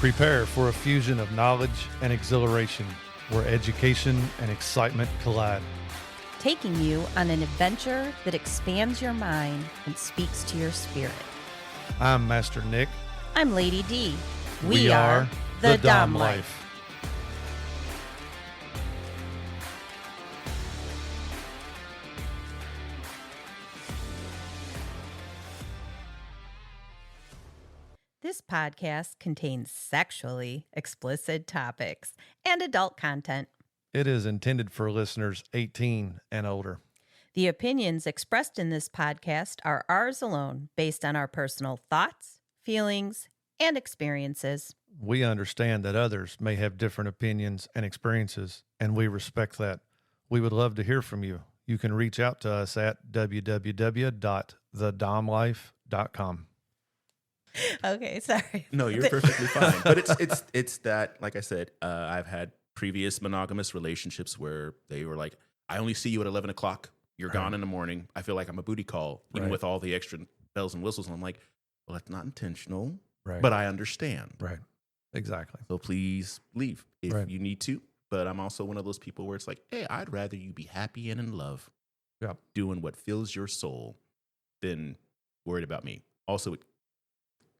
Prepare for a fusion of knowledge and exhilaration where education and excitement collide. Taking you on an adventure that expands your mind and speaks to your spirit. I'm Master Nick. I'm Lady Dee. We are the Dom Life. This podcast contains sexually explicit topics and adult content. It is intended for listeners 18 and older. The opinions expressed in this podcast are ours alone, based on our personal thoughts, feelings, and experiences. We understand that others may have different opinions and experiences, and we respect that. We would love to hear from you. You can reach out to us at www.thedomlife.com. Okay, sorry. No, you're perfectly fine. But it's that, like I said, I've had previous monogamous relationships where they were like, I only see you at 11 o'clock. You're gone in the morning. I feel like I'm a booty call, even with all the extra bells and whistles. And I'm like, well, that's not intentional, but I understand. Right. Exactly. So please leave if you need to. But I'm also one of those people where it's like, hey, I'd rather you be happy and in love, doing what fills your soul, than worried about me. Also, it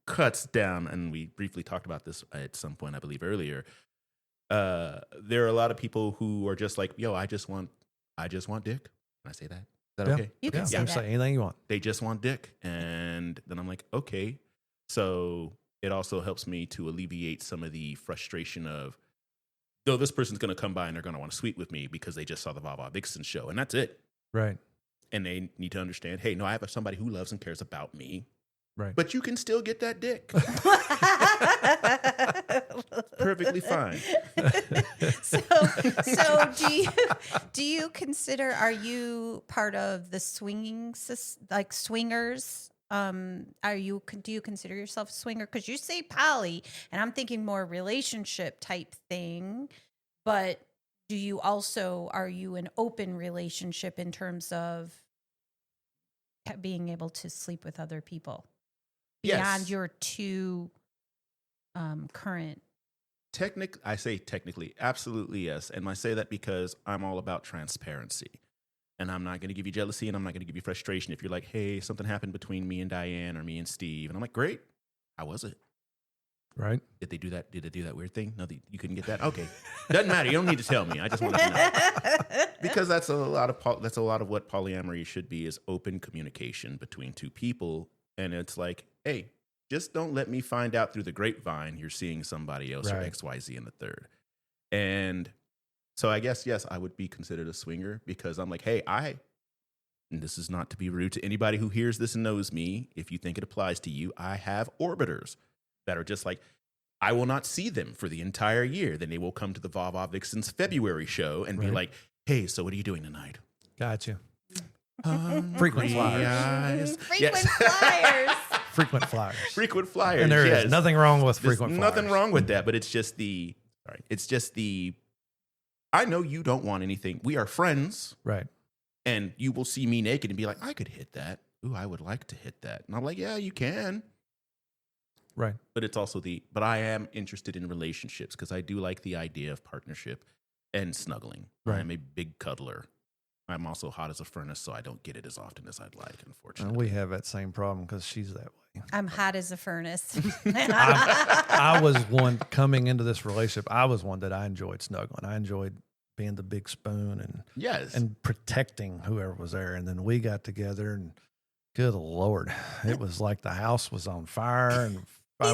cuts down, and we briefly talked about this at some point, I believe earlier. There are a lot of people who are just like, yo, I just want dick. Can I say that? Is that okay? You can say that. Say anything you want. They just want dick. And then I'm like, okay. So it also helps me to alleviate some of the frustration of, though this person's going to come by and they're going to want to sweet with me because they just saw the Vava Vixen show, and that's it. Right. And they need to understand, hey, no, I have somebody who loves and cares about me. Right. But you can still get that dick. Perfectly fine. So do you consider, are you part of the swinging, like swingers? Do you consider yourself a swinger? Because you say poly, and I'm thinking more relationship type thing. But are you an open relationship in terms of being able to sleep with other people? Beyond your two current. I say technically, absolutely yes. And I say that because I'm all about transparency. And I'm not going to give you jealousy, and I'm not going to give you frustration if you're like, hey, something happened between me and Diane or me and Steve. And I'm like, great. How was it? Right. Did they do that? Did they do that weird thing? No, you couldn't get that? Okay. Doesn't matter. You don't need to tell me. I just want to know. Because that's a lot of what polyamory should be, is open communication between two people. And it's like, hey, just don't let me find out through the grapevine you're seeing somebody else or XYZ in the third. And so I guess, yes, I would be considered a swinger because I'm like, hey, and this is not to be rude to anybody who hears this and knows me. If you think it applies to you, I have orbiters that are just like, I will not see them for the entire year. Then they will come to the Vava Vixen's February show and be like, hey, so what are you doing tonight? Gotcha. Frequent flyers. Frequent flyers. And there is nothing wrong with frequent flyers. Nothing wrong with that, but it's just I know you don't want anything. We are friends. Right. And you will see me naked and be like, I could hit that. Ooh, I would like to hit that. And I'm like, yeah, you can. Right. But it's also but I am interested in relationships because I do like the idea of partnership and snuggling. Right. I'm a big cuddler. I'm also hot as a furnace, so I don't get it as often as I'd like, unfortunately. And we have that same problem because she's that way. I'm hot as a furnace. I was one coming into this relationship. I was one that I enjoyed snuggling. I enjoyed being the big spoon and protecting whoever was there. And then we got together, and good Lord, it was like the house was on fire, and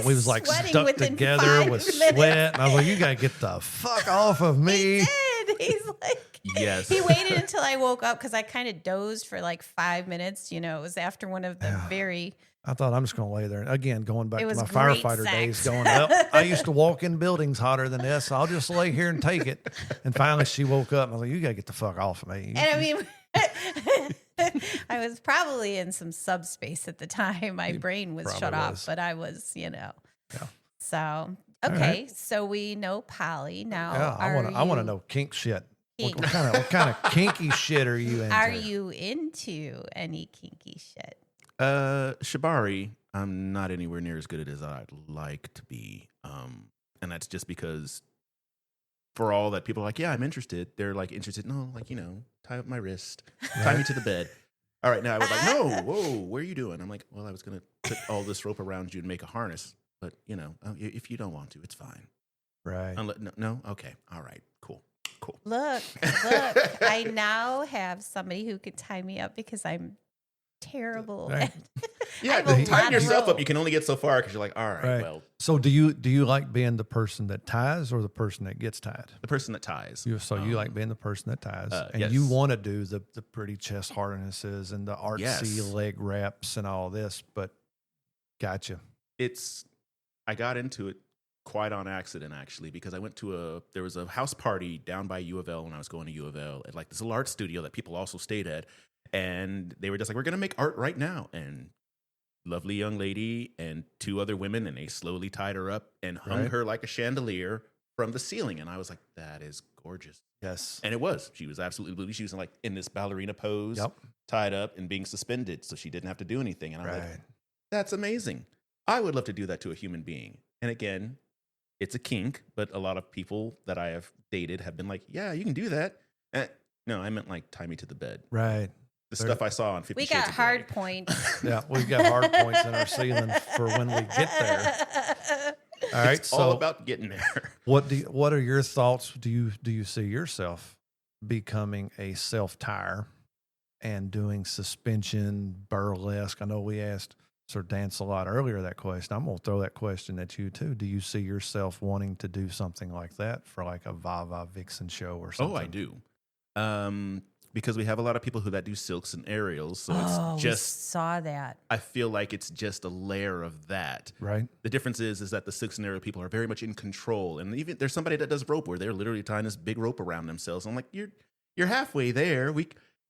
we was like stuck together with sweat. And I was like, you got to get the fuck off of me. He did. He's like, yes. He waited until I woke up because I kind of dozed for like 5 minutes. You know, it was after one of the I thought I'm just going to lay there. Again, going back to my firefighter days, I used to walk in buildings hotter than this, so I'll just lay here and take it. And finally she woke up, and I was like, you got to get the fuck off of me. And I mean, I was probably in some subspace at the time. My brain was shut off, but I was, Yeah. So, okay, so we know poly now. Yeah, I want to know kink shit. What kind of kinky shit are you into? Are you into any kinky shit? Shibari, I'm not anywhere near as good at it as I'd like to be. that's just because for all that people are like, yeah, I'm interested. They're like interested. No, like, tie up my wrist, tie me to the bed. All right. Now I was like, no, whoa, what are you doing? I'm like, well, I was going to put all this rope around you and make a harness. But, if you don't want to, it's fine. Right. No? Okay. All right. Cool. Look, I now have somebody who can tie me up because I'm terrible. Right. Yeah, tying yourself up, you can only get so far because you're like, all right, well. So do you like being the person that ties or the person that gets tied? The person that ties. You like being the person that ties, and yes. you want to do the pretty chest harnesses and the artsy leg wraps and all this, but gotcha. I got into it quite on accident, actually, because I went to there was a house party down by U of L when I was going to U of L at like this little art studio that people also stayed at. And they were just like, we're going to make art right now. And lovely young lady and two other women, and they slowly tied her up and hung her like a chandelier from the ceiling. And I was like, that is gorgeous. Yes. And it was. She was absolutely beautiful. She was like in this ballerina pose, tied up and being suspended. So she didn't have to do anything. And I was like, that's amazing. I would love to do that to a human being. And again, it's a kink, but a lot of people that I have dated have been like, yeah, you can do that. No, I meant like tie me to the bed. Right. The stuff I saw on 50 We Shades got of hard Grey. points. Yeah, we've got hard points in our ceiling for when we get there. All right, it's all about getting there. What are your thoughts? Do you see yourself becoming a self-tire and doing suspension, burlesque? I know we asked Sir Dancealot earlier that question. I'm going to throw that question at you too. Do you see yourself wanting to do something like that for like a Vava Vixen show or something? Oh, I do. Because we have a lot of people that do silks and aerials, so it's just we saw that. I feel like it's just a layer of that. Right. The difference is that the silks and aerial people are very much in control, and even there's somebody that does rope where they're literally tying this big rope around themselves. I'm like, you're halfway there.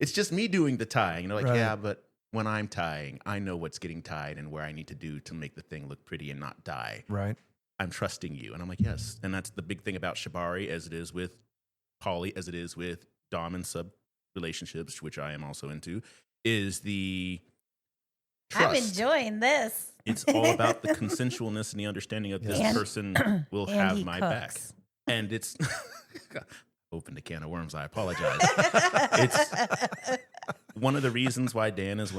It's just me doing the tying. And they're like, yeah, but when I'm tying, I know what's getting tied and where I need to do to make the thing look pretty and not die. Right. I'm trusting you, and I'm like, yes, and that's the big thing about Shibari, as it is with poly, as it is with dom and sub relationships, which I am also into, is the trust. I'm enjoying this. It's all about the consensualness and the understanding of this person will have my back. And it's opened a can of worms. I apologize. It's one of the reasons why Dan is he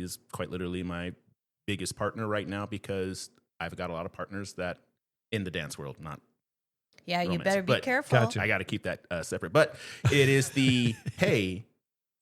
is quite literally my biggest partner right now, because I've got a lot of partners that in the dance world, not yeah, romance, you better be careful. Gotcha. I got to keep that separate. But it is hey,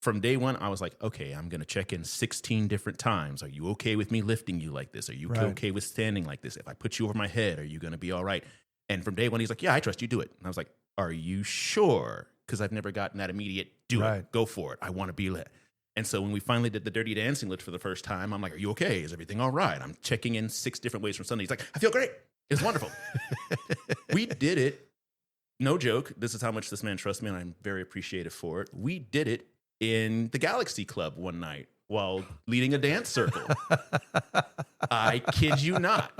from day one, I was like, okay, I'm going to check in 16 different times. Are you okay with me lifting you like this? Are you okay with standing like this? If I put you over my head, are you going to be all right? And from day one, he's like, yeah, I trust you. Do it. And I was like, are you sure? Because I've never gotten that immediate, do it, go for it. I want to be lit. And so when we finally did the Dirty Dancing lift for the first time, I'm like, are you okay? Is everything all right? I'm checking in 6 different ways from Sunday. He's like, I feel great. It's wonderful. We did it. No joke. This is how much this man trusts me, and I'm very appreciative for it. We did it in the Galaxy Club one night while leading a dance circle. I kid you not.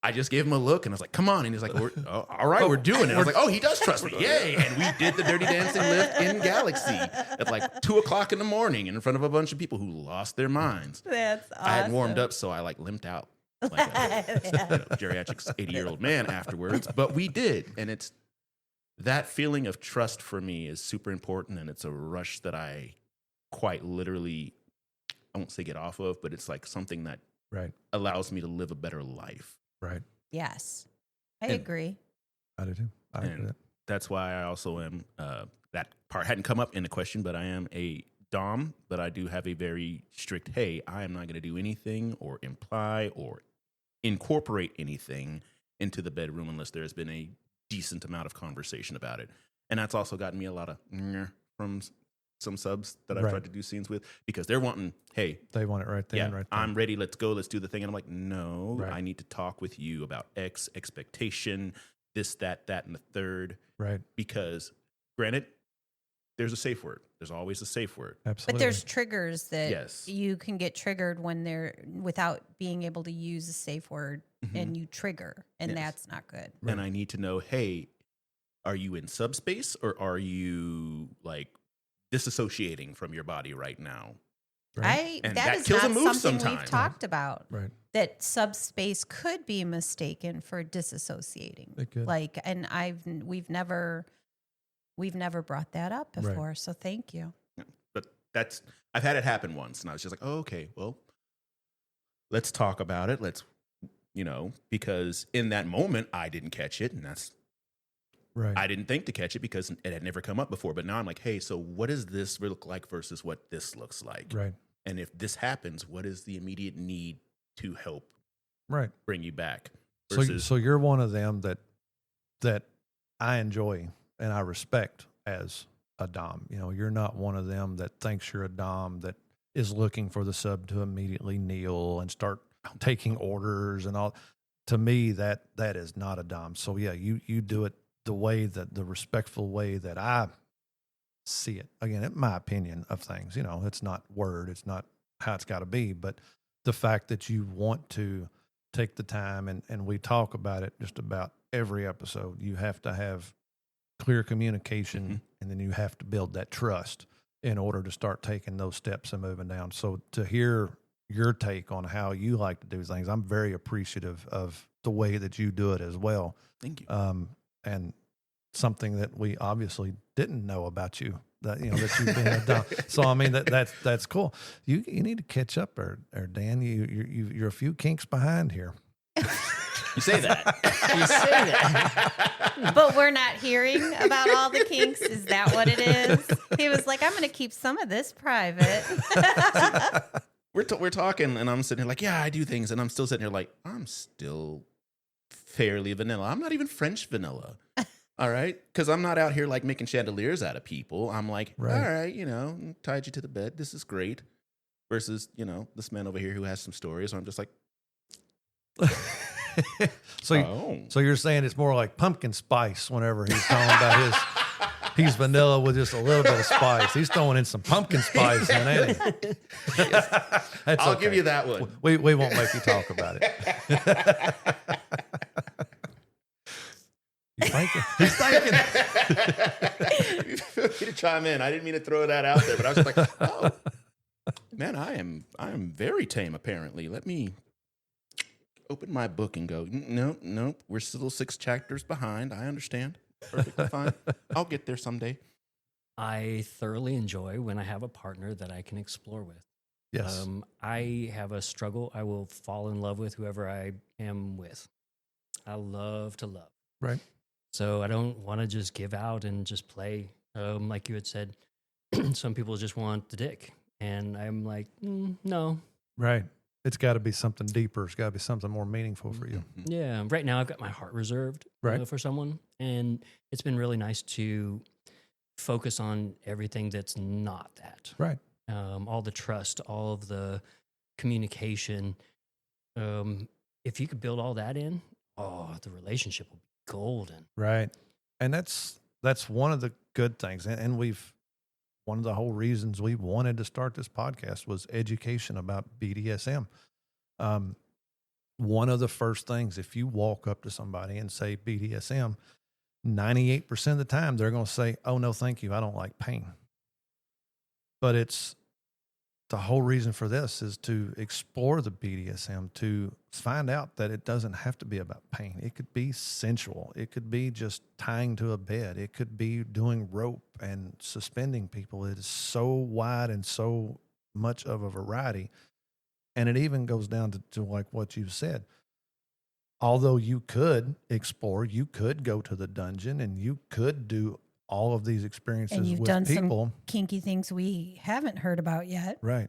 I just gave him a look, and I was like, come on. And he's like, all right, we're doing it. I was like, oh, he does trust me. Yay. And we did the Dirty Dancing lift in Galaxy at like 2 o'clock in the morning in front of a bunch of people who lost their minds. That's awesome. I hadn't warmed up, so I like limped out like a geriatric 80-year-old man afterwards. But we did. And it's that feeling of trust for me is super important. And it's a rush that I quite literally, I won't say get off of, but it's like something that allows me to live a better life. Right. Yes. I agree. I do too. I agree with that. That's why I also am, that part hadn't come up in the question, but I am a dom, but I do have a very strict, hey, I am not going to do anything or imply or incorporate anything into the bedroom unless there's been a decent amount of conversation about it. And that's also gotten me a lot of from some subs that I've tried to do scenes with, because they're wanting, hey, they want it right there. Yeah, right there. I'm ready. Let's go. Let's do the thing. And I'm like, no, I need to talk with you about X expectation, this, that, and the third. Right. Because granted, there's a safe word. There's always a safe word. Absolutely. But there's triggers that you can get triggered when they're without being able to use a safe word, and you trigger, and that's not good. Right. And I need to know, hey, are you in subspace or are you like disassociating from your body right now? Right? That is kills not a move something sometimes. we've talked about. Right. That subspace could be mistaken for disassociating. It could. Like, and we've never brought that up before. Right. So thank you. But I've had it happen once, and I was just like, oh, okay, well, let's talk about it. Let's, because in that moment I didn't catch it, and that's right. I didn't think to catch it because it had never come up before. But now I'm like, hey, so what does this look like versus what this looks like? Right. And if this happens, what is the immediate need to help bring you back? So you're one of them that I enjoy and I respect as a dom. You're not one of them that thinks you're a dom that is looking for the sub to immediately kneel and start taking orders and all. To me, that is not a dom. So yeah, you do it the way the respectful way that I see it. Again, in my opinion of things, it's not word, it's not how it's got to be, but the fact that you want to take the time and we talk about it just about every episode. You have to have clear communication, and then you have to build that trust in order to start taking those steps and moving down. So to hear your take on how you like to do things, I'm very appreciative of the way that you do it as well. Thank you. And something that we obviously didn't know about you, that you've been a dom. So I mean that's cool. You need to catch up, or Dan, you're a few kinks behind here. You say that. But we're not hearing about all the kinks. Is that what it is? He was like, I'm going to keep some of this private. We're talking, and I'm sitting here like, yeah, I do things, and I'm still sitting here like, I'm still fairly vanilla. I'm not even French vanilla. All right? Because I'm not out here like making chandeliers out of people. I'm like, all right, tied you to the bed. This is great. Versus, this man over here who has some stories. So I'm just like, So you're saying it's more like pumpkin spice whenever he's talking about he's vanilla with just a little bit of spice. He's throwing in some pumpkin spice in it. I'll give you that one. We won't make you talk about it. He's thinking. You feel free to chime in. I didn't mean to throw that out there, but I was just like, oh, man, I am very tame apparently. Let me open my book and go, nope, we're still 6 chapters behind. I understand. Perfectly fine. I'll get there someday. I thoroughly enjoy when I have a partner that I can explore with. Yes. I have a struggle. I will fall in love with whoever I am with. I love to love. Right. So I don't want to just give out and just play. Like you had said, some people just want the dick. And I'm like, no. Right. It's got to be something deeper. It's got to be something more meaningful for you. Yeah. Right now I've got my heart reserved for someone. And it's been really nice to focus on everything that's not that. Right. All the trust, all of the communication. If you could build all that in, the relationship will be golden. Right. And that's one of the good things. And one of the whole reasons we wanted to start this podcast was education about BDSM. One of the first things, if you walk up to somebody and say BDSM, 98% of the time they're going to say, oh, no, thank you. I don't like pain. But it's the whole reason for this is to explore the BDSM, to find out that it doesn't have to be about pain. It could be sensual. It could be just tying to a bed. It could be doing rope and suspending people. It is so wide and so much of a variety. And it even goes down to like what you said. Although you could explore, you could go to the dungeon and you could do all of these experiences and you've with done people. Some kinky things we haven't heard about yet. Right.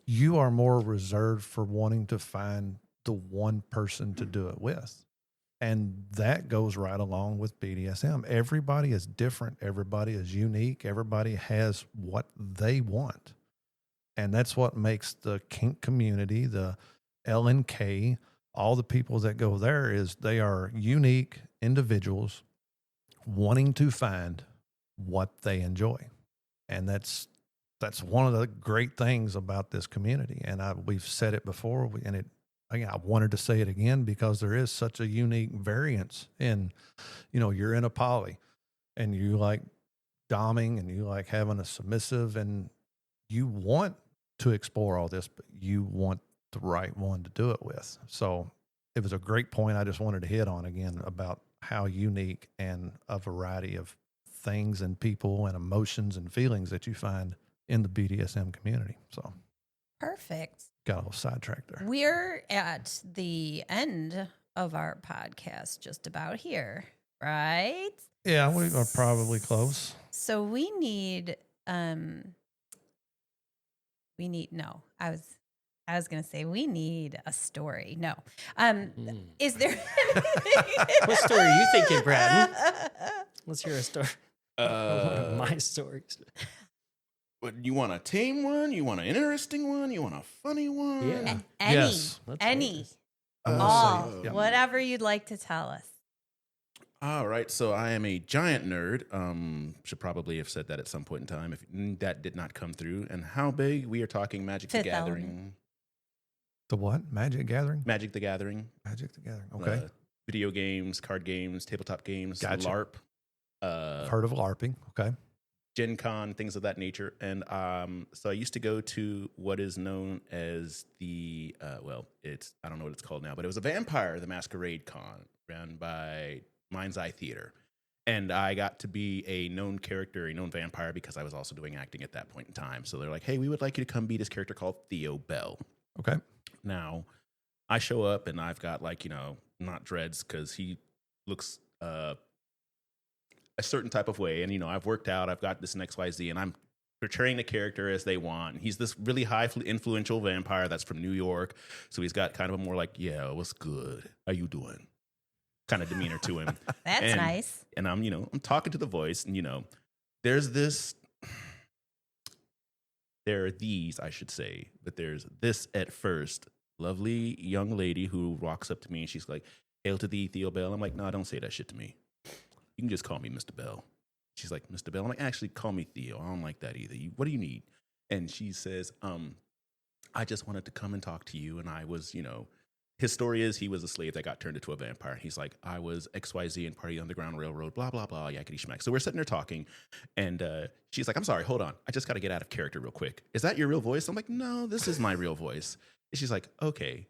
You are more reserved for wanting to find the one person to do it with. And that goes right along with BDSM. Everybody is different. Everybody is unique. Everybody has what they want. And that's what makes the kink community, the LNK, all the people that go there is they are unique individuals wanting to find what they enjoy. And that's one of the great things about this community. And we've said it before, and I wanted to say it again because there is such a unique variance in, you're in a poly and you like doming and you like having a submissive and you want to explore all this, but you want the right one to do it with. So it was a great point I just wanted to hit on again about how unique and a variety of things and people and emotions and feelings that you find in the BDSM community. So perfect. Got a little sidetracked there. We're at the end of our podcast, just about here, right? Yeah, we are probably close. So we need no. I was going to say we need a story. No. Is there What story are you thinking, Brad? Let's hear a story. One of my stories. But you want a tame one? You want an interesting one? You want a funny one? Yeah. Any. All. Yeah. Whatever you'd like to tell us. All right, so I am a giant nerd. Should probably have said that at some point in time if that did not come through. And how big? We are talking Magic the Gathering. The what? Magic Gathering? Magic the Gathering. Magic the Gathering. Okay. Video games, card games, tabletop games, Gotcha. LARP. I've heard of LARPing. Okay. Gen Con, things of that nature. And so I used to go to what is known as the, I don't know what it's called now, but it was a Vampire the Masquerade Con ran by Mind's Eye Theater. And I got to be a known character, a known vampire, because I was also doing acting at that point in time. So they're like, hey, we would like you to come be this character called Theo Bell. Okay. Now, I show up and I've got not dreads because he looks a certain type of way. And, I've worked out, I've got this and XYZ, and I'm portraying the character as they want. He's this really high influential vampire that's from New York. So he's got kind of a more like, yeah, what's good? How you doing? Kind of demeanor to him. That's nice. And I'm talking to the voice, and there are these, I should say, but there's this at first lovely young lady who walks up to me and she's like, hail to thee, Theo Bell. I'm like, no, don't say that shit to me. You can just call me Mr. Bell. She's like, Mr. Bell. I'm like, actually, call me Theo. I don't like that either. What do you need? And she says, I just wanted to come and talk to you. And I was, his story is he was a slave that got turned into a vampire. And he's like, I was XYZ and part of the Underground Railroad, blah, blah, blah, yakety schmack. So we're sitting there talking. And she's like, I'm sorry, hold on. I just got to get out of character real quick. Is that your real voice? I'm like, no, this is my real voice. And she's like, okay.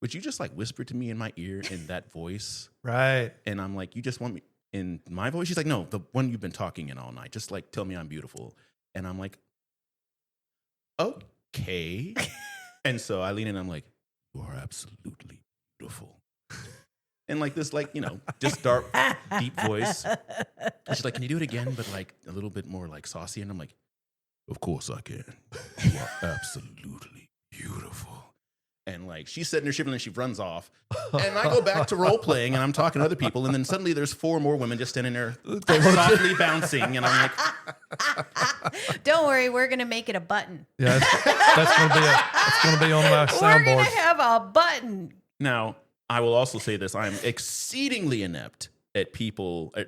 Would you just whisper to me in my ear in that voice? Right. And I'm like, you just want me in my voice? She's like, no, the one you've been talking in all night. Just tell me I'm beautiful. And I'm like, okay. And so I lean in and I'm like, you are absolutely beautiful. And this, just dark, deep voice. And she's like, can you do it again? But a little bit more saucy. And I'm like, of course I can. You are absolutely beautiful. And she's sitting there shivering and she runs off. And I go back to role playing and I'm talking to other people. And then suddenly there's 4 more women just standing there softly bouncing. And I'm like, don't worry, we're going to make it a button. Yeah, that's going to be on my soundboard. We're going to have a button. Now, I will also say this. I'm exceedingly inept at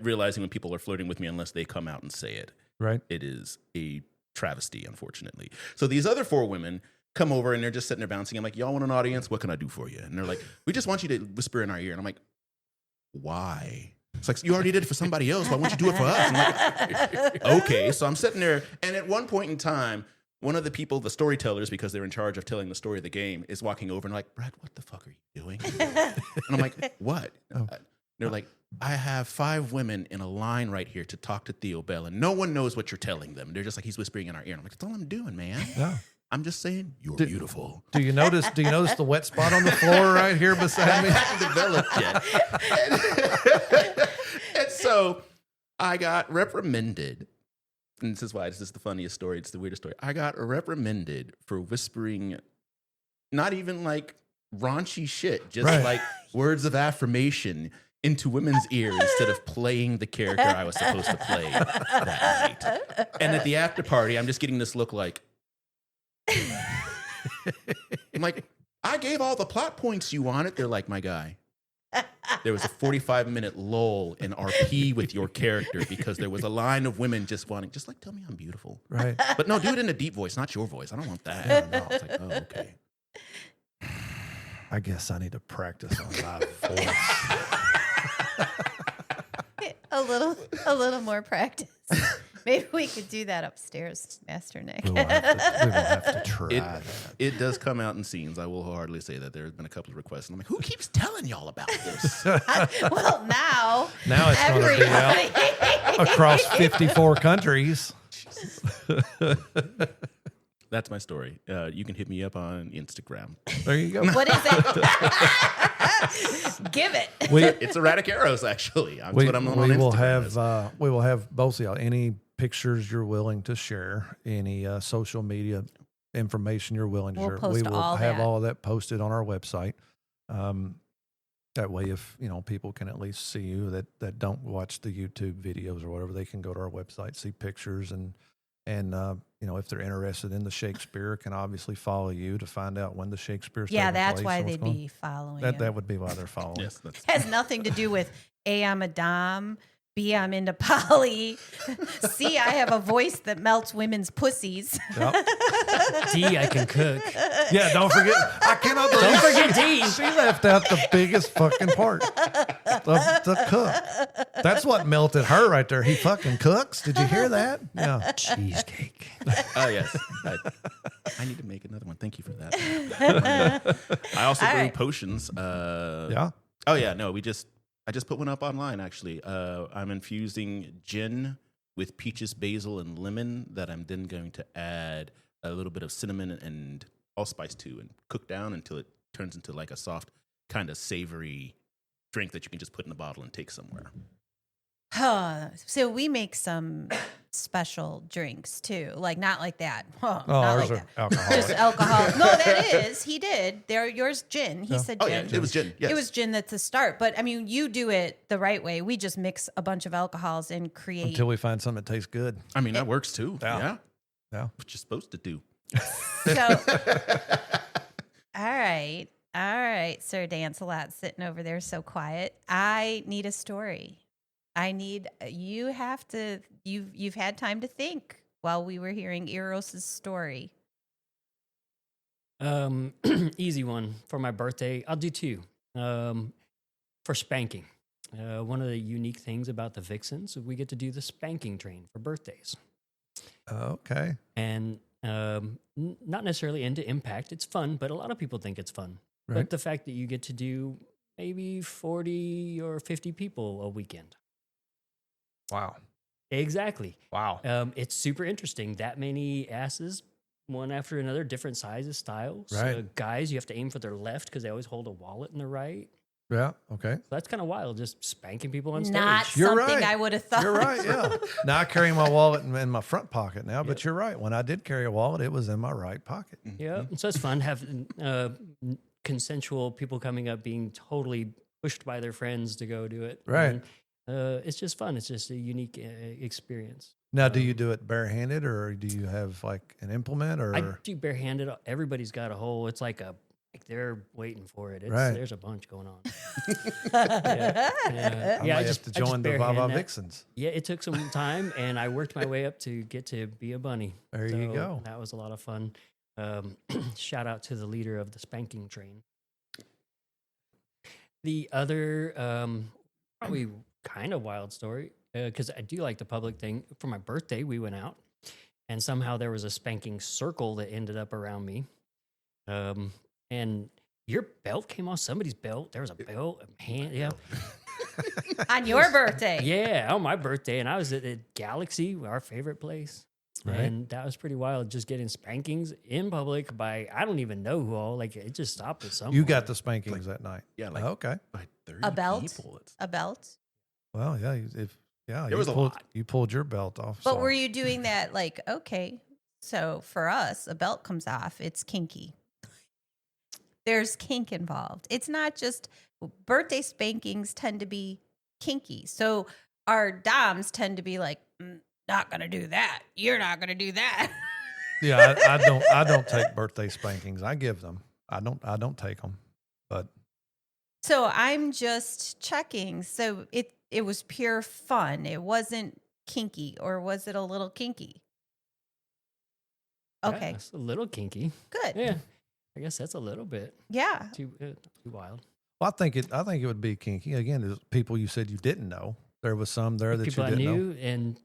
realizing when people are flirting with me unless they come out and say it. Right. It is a travesty, unfortunately. So these other 4 women come over and they're just sitting there bouncing. I'm like, y'all want an audience? What can I do for you? And they're like, we just want you to whisper in our ear. And I'm like, why? It's like, you already did it for somebody else. Why won't you do it for us? I'm like, okay. So I'm sitting there. And at one point in time, one of the people, the storytellers, because they're in charge of telling the story of the game, is walking over and like, Brad, what the fuck are you doing? And I'm like, what? Oh. They're like, I have 5 women in a line right here to talk to Theo Bell, and no one knows what you're telling them. They're just like, he's whispering in our ear. And I'm like, that's all I'm doing, man. Yeah. I'm just saying, you're beautiful. Do you notice the wet spot on the floor right here beside me? I haven't developed yet. And so I got reprimanded. And this is the funniest story. It's the weirdest story. I got reprimanded for whispering, not even raunchy shit, just words of affirmation into women's ears instead of playing the character I was supposed to play that night. And at the after party, I'm just getting this look like, I'm like, I gave all the plot points you wanted. They're like, my guy, there was a 45-minute lull in RP with your character because there was a line of women just wanting, tell me I'm beautiful. Right. But no, do it in a deep voice, not your voice. I don't want that. Yeah, no. It's like, oh, okay. I guess I need to practice on my voice. A little more practice. Maybe we could do that upstairs, Master Nick. We will have to try that. It does come out in scenes. I will hardly say that. There have been a couple of requests. And I'm like, who keeps telling y'all about this? Well, now it's going to be out across 54 countries. That's my story. You can hit me up on Instagram. There you go. What is it? Give it. It's Erratic Eros, actually. That's what I'm on Instagram. We will have both of y'all. Any pictures you're willing to share, any social media information you're willing to share, we will have all of that posted on our website. That way, if people can at least see you that don't watch the YouTube videos or whatever, they can go to our website, see pictures, and if they're interested in the Shakespeare, can obviously follow you to find out when the Shakespeare's taking that's place why they'd be following you. That would be why they're following. Yes, has nothing to do with A, I'm a dom, B, I'm into poly, C, I have a voice that melts women's pussies. Yep. D, I can cook. Yeah, don't forget. I cannot believe. Don't forget D. She left out the biggest fucking part. The cook. That's what melted her right there. He fucking cooks. Did you hear that? Yeah. Cheesecake. Oh, yes. I need to make another one. Thank you for that. I also brew potions. Yeah. Oh, yeah. No, I just put one up online, actually. I'm infusing gin with peaches, basil, and lemon that I'm then going to add a little bit of cinnamon and allspice to and cook down until it turns into like a soft, kind of savory drink that you can just put in a bottle and take somewhere. So we make some special drinks too, like not like that. Not ours like are that. alcoholic. Just alcohol. No, that is. He did. Yours gin. He said gin. Oh, yeah, it was gin. Yes. It was gin that's the start. But I mean, you do it the right way. We just mix a bunch of alcohols and create. Until we find something that tastes good. I mean, that works too. Yeah. What you're supposed to do. So, all right, Sir Dancealot sitting over there so quiet. I need a story. You've had time to think while we were hearing Eros's story. Easy one for my birthday. I'll do two. For spanking. One of the unique things about the Vixens is we get to do the spanking train for birthdays. Okay. And not necessarily into impact. It's fun, but a lot of people think it's fun. Right. But the fact that you get to do maybe 40 or 50 people a weekend. Wow. Exactly. Wow. It's super interesting. That many asses, one after another, different sizes, styles. Right. Guys, you have to aim for their left because they always hold a wallet in their right. Yeah. Okay. So that's kind of wild, just spanking people on stage. Not You're something right. I would have thought. You're right. Yeah. Now I carry my wallet in my front pocket now, but you're right. When I did carry a wallet, it was in my right pocket. Yeah. So it's fun having consensual people coming up being totally pushed by their friends to go do it. Right. And, it's just fun. It's just a unique experience. Now, do you do it barehanded or do you have like an implement or? I do barehanded. Everybody's got a hole. It's like they're waiting for it. Right. There's a bunch going on. I might have to join the Vava Vixens. Yeah, it took some time, and I worked my way up to get to be a bunny. There you go. That was a lot of fun. Shout out to the leader of the spanking train. The other probably kind of wild story, because I do like the public thing. For my birthday, we went out, and somehow there was a spanking circle that ended up around me. And your belt came off somebody's belt. There was a belt, a hand, yeah. On your birthday. Yeah, on my birthday. And I was at Galaxy, our favorite place. Right. And that was pretty wild, just getting spankings in public by, I don't even know who all. Like, it just stopped at some You point. got the spankings that night. Yeah. Like, okay. by 30 A belt? people. A belt? Well, yeah. There was a lot. You pulled your belt off. But so. were you doing that like, okay, so for us, a belt comes off, it's kinky. There's kink involved. It's not just birthday spankings tend to be kinky. So our doms tend to be like, not gonna do that. You're not gonna do that. Yeah, I don't take birthday spankings. I give them. I don't take them. But so I'm just checking. So it was pure fun. It wasn't kinky, or was it a little kinky? Okay, Yeah, it's a little kinky. good. Yeah. I guess that's a little bit Yeah. too wild. well, I think it would be kinky. Again, there's people you said you didn't know. There was some there that People you I didn't knew know. and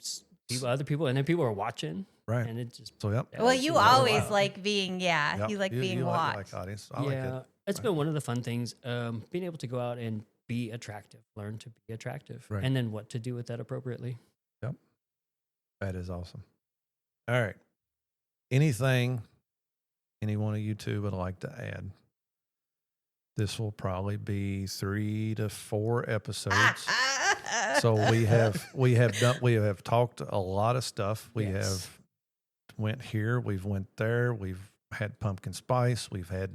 other people, and then people are watching. Right. And it just Well, you always like being you like being watched. Like audience. I like it. It's been one of the fun things, being able to go out and be attractive, learn to be attractive, and then what to do with that appropriately. Yep. That is awesome. All right. Anything any one of you two would like to add? This will probably be 3 to 4 episodes. So we have talked a lot of stuff. We have went here, we've went there, we've had pumpkin spice, we've had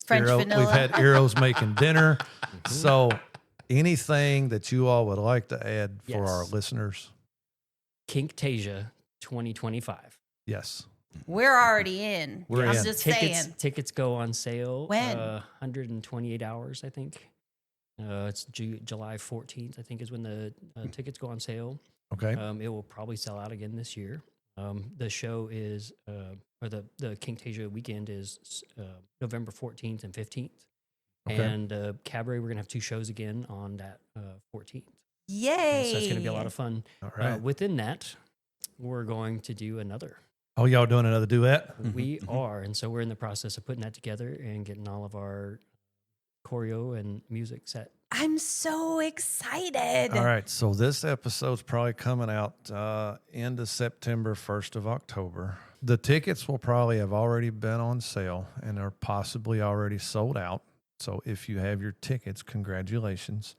French vanilla. We've had Eros making dinner. So anything that you all would like to add for our listeners? Kinktasia 2025. Yes. We're already in. I'm just saying. Tickets go on sale. When? 128 hours, I think. It's July 14th, I think, is when the tickets go on sale. Okay. It will probably sell out again this year. The show is, or the Kinktasia weekend is November 14th and 15th. Okay. And cabaret, we're going to have 2 shows again on that 14th. Yay. So it's going to be a lot of fun. All right. Within that, we're going to do another. Oh, y'all doing another duet? We are. And so we're in the process of putting that together and getting all of our choreo and music set. I'm so excited. All right. So this episode's probably coming out end of September, 1st of October. The tickets will probably have already been on sale and are possibly already sold out. So if you have your tickets, congratulations.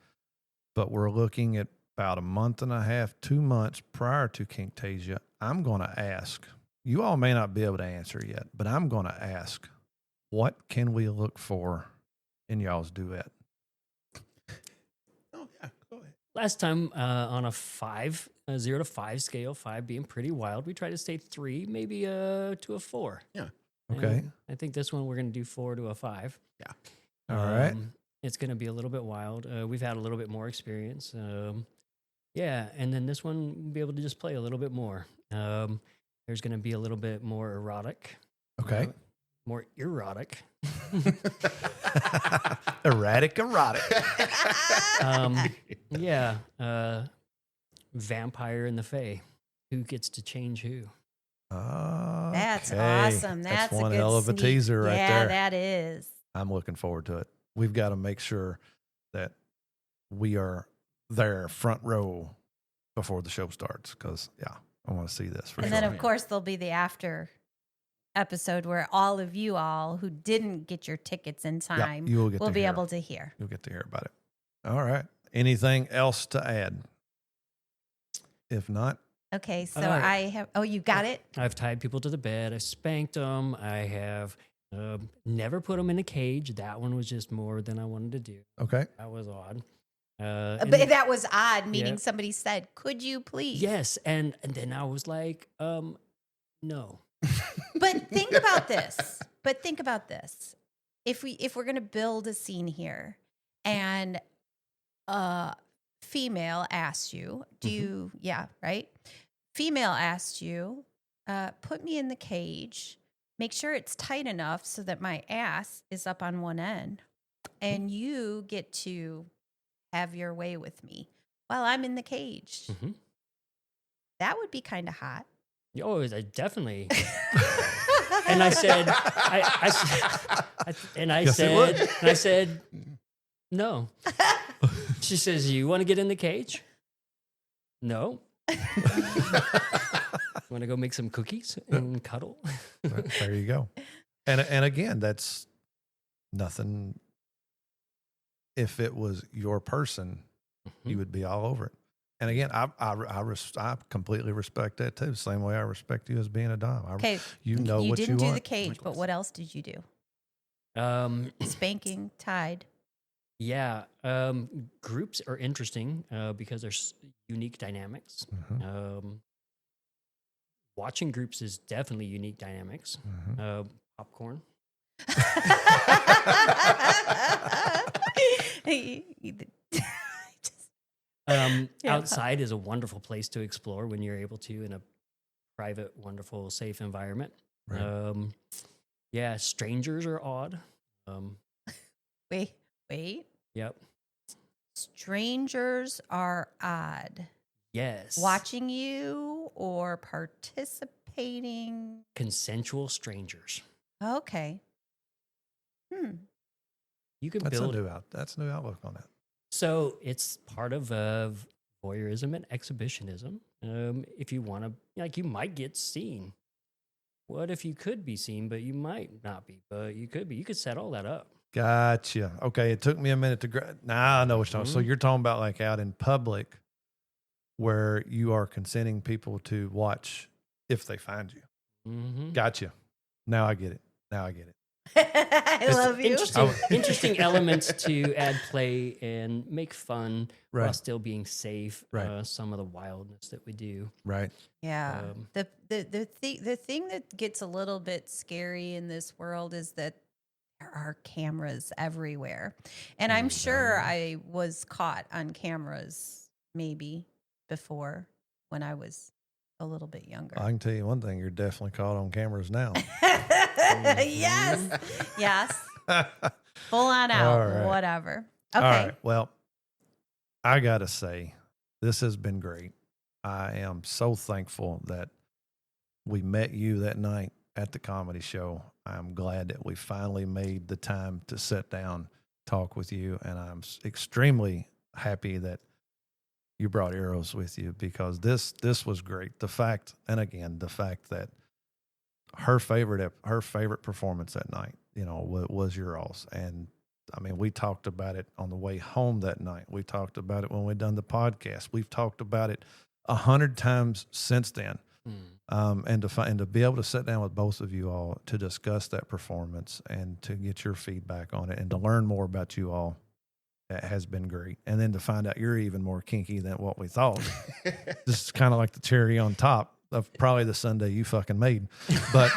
But we're looking at about a month and a half, 2 months prior to Kinktasia. I'm going to ask, you all may not be able to answer yet, but I'm going to ask, what can we look for in y'all's duet? Oh, yeah. Go ahead. Last time on a 0 to 5 scale, 5 being pretty wild, we tried to stay 3, maybe to a 4. Yeah. Okay. And I think this one we're going to do 4 to a 5. Yeah. All right. It's going to be a little bit wild. We've had a little bit more experience. Yeah. And then this one, we'll be able to just play a little bit more. There's going to be a little bit more erotic. Okay. More erotic. Erratic erotic. Yeah. Vampire and the Fae. Who gets to change who? That's awesome. That's one a good hell of a teaser right there. Yeah, that is. I'm looking forward to it. We've got to make sure that we are there front row before the show starts because, I want to see this. And then, of course, there'll be the after episode where all of you all who didn't get your tickets in time will be able to hear. You'll get to hear about it. All right. Anything else to add? If not. Okay, so I have, you got it? I've tied people to the bed. I've spanked them. I have never put them in a cage. That one was just more than I wanted to do. Okay. That was odd. But that was odd, meaning somebody said, could you please? Yes. And then I was like, no. But think about this. If we're going to build a scene here and female asked you, right? Female asked you, put me in the cage, make sure it's tight enough so that my ass is up on one end, and you get to have your way with me while I'm in the cage. Mm-hmm. That would be kind of hot. Oh, definitely. And I said, I said, no. She says, you want to get in the cage? No. Want to go make some cookies and cuddle? There you go. And again, that's nothing. If it was your person, you would be all over it. And again, I completely respect that too. Same way I respect you as being a dom. Okay, you know what you want. You didn't do the cage, but what else did you do? Spanking, tied. Yeah, groups are interesting because there's unique dynamics. Mm-hmm. Watching groups is definitely unique dynamics. Mm-hmm. Popcorn. Outside is a wonderful place to explore when you're able to in a private, wonderful, safe environment. Right. Yeah, strangers are odd. Wait. Yep. Strangers are odd. Yes. Watching you or participating? Consensual strangers. Okay. You can That's build. That's a new outlook on that. So it's part of voyeurism and exhibitionism. If you want to, like, you might get seen. What if you could be seen, but you might not be, but you could be? You could set all that up. Gotcha. Okay, it took me a minute to. Now I know what you're talking. So you're talking about like out in public, where you are consenting people to watch if they find you. Mm-hmm. Gotcha. Now I get it. I love you. Interesting elements to add play and make fun while still being safe. Right. Some of the wildness that we do. Right. Yeah. The thing that gets a little bit scary in this world is that there are cameras everywhere. And I'm sure I was caught on cameras maybe before when I was a little bit younger. I can tell you one thing, you're definitely caught on cameras now. Yes. Full on out, whatever. Okay. All right. Well, I got to say, this has been great. I am so thankful that we met you that night at the comedy show. I'm glad that we finally made the time to sit down, talk with you, and I'm extremely happy that you brought Eros with you, because this was great. The fact that her favorite performance that night, was your all's. And I mean, we talked about it on the way home that night. We talked about it when we done the podcast. We've talked about it 100 times since then. And to be able to sit down with both of you all to discuss that performance and to get your feedback on it and to learn more about you all, that has been great. And then to find out you're even more kinky than what we thought. This is kind of like the cherry on top of probably the Sunday you fucking made. But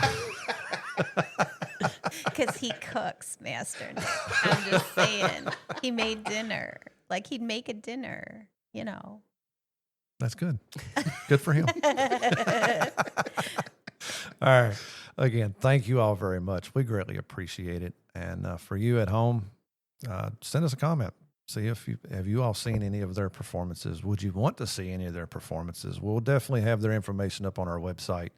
because he cooks, Master Nick. I'm just saying. He made dinner. Like he'd make a dinner, That's good. Good for him. All right. Again, thank you all very much. We greatly appreciate it. And for you at home, send us a comment. See have you all seen any of their performances? Would you want to see any of their performances? We'll definitely have their information up on our website.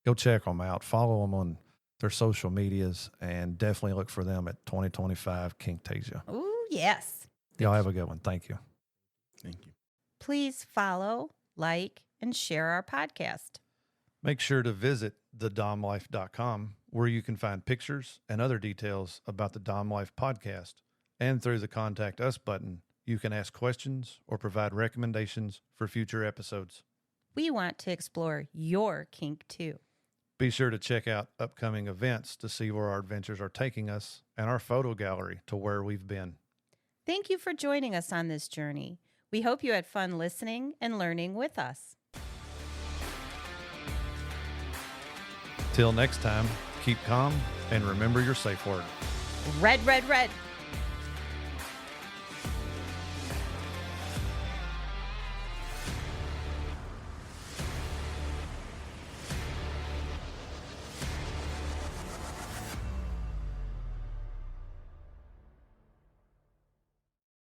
Go check them out. Follow them on their social medias, and definitely look for them at 2025 Kinktasia. Ooh, yes. Y'all have a good one. Thank you. Thank you. Please follow, like, and share our podcast. Make sure to visit thedomlife.com, where you can find pictures and other details about the Dom Life podcast. And through the Contact Us button, you can ask questions or provide recommendations for future episodes. We want to explore your kink too. Be sure to check out upcoming events to see where our adventures are taking us, and our photo gallery to where we've been. Thank you for joining us on this journey. We hope you had fun listening and learning with us. Till next time, keep calm and remember your safe word. Red, red, red.